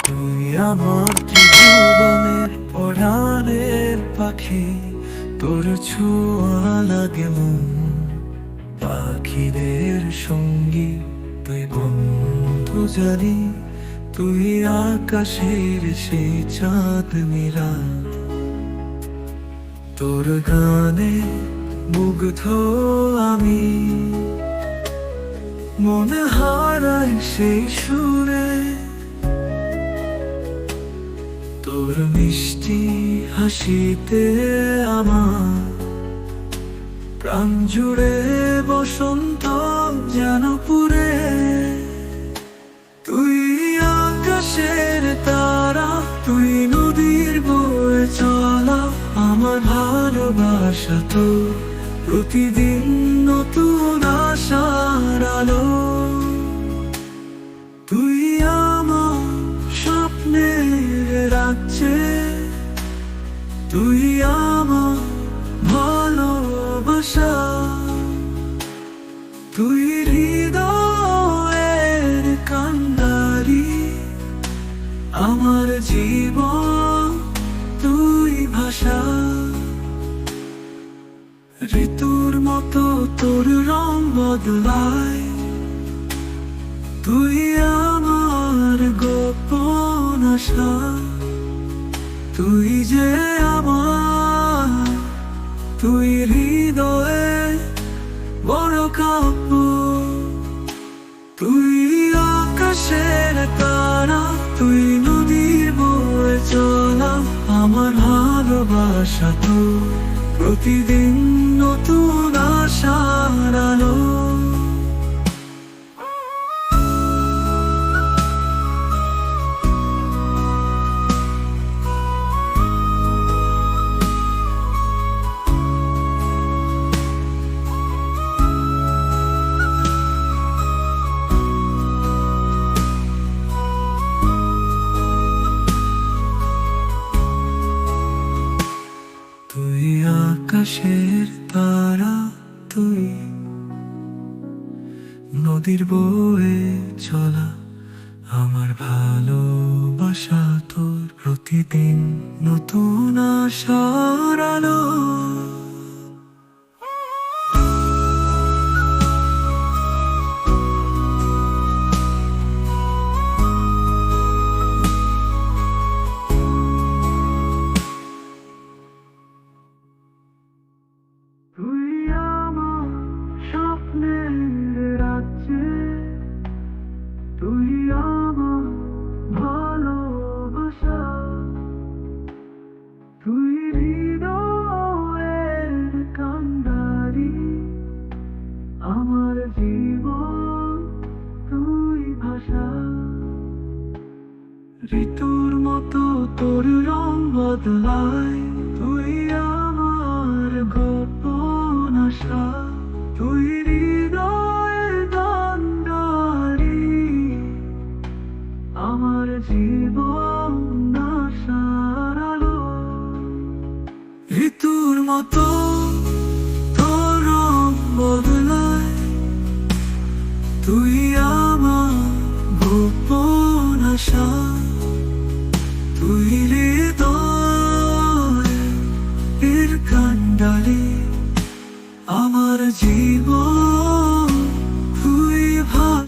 তুই আমার জীবনের পরাণের পাখি, তোর ছোঁয়া লাগে মন। পাখিদের সঙ্গী তুই বন্ধু জানি, তুই আকাশের সেই চাঁদ মিলা। তোর গানে মুগ্ধ আমি, মনে হারায় সেই সুরে। তোর মিষ্টি হাসিতে আমার প্রাণ জুড়ে বসন্ত যেন পুরে। তুই আকাশের তারা, তুই নদীর বয়ে চলা, আমার ভালোবাসা তো প্রতিদিন নতুন আশার আলো। তুই আমার স্বপ্নের রাজ্যে, তুই আমার ভালোবাসা। তুই হৃদয়ের কান্ডারি, আমার জীবন তুই ভাষা। ঋতুর মতো তোর রং বদলায়, তুই আমার গোপন আশা। তুই যে আমার, তুই হৃদয়ে বড় কাব্য। তুই আকাশের তারা, তুই নদীর বয়ে চলা, আমার ভালোবাসা তো প্রতিদিন নতুন আশার আলো। তুই আকাশের তারা, তুই নদীর বয়ে চলা, আমার ভালোবাসা তোর প্রতিদিন নতুন আশার আলো। তুই আমার স্বপ্নের রাজ্যে, তুই আমার ভালোবাসা। তুই হৃদয়ের কান্ডারি, আমার জীবন তুই ভাষা। ঋতুর মতো তোর রং বদলায়, তুই আমার গোপন আশা। তুই হৃদয়ের কান্ডারি, আমার জীবন আশার আলো। ঋতুর মতো তোর রং বদলায়, তুই আমার গোপন আশা। তুই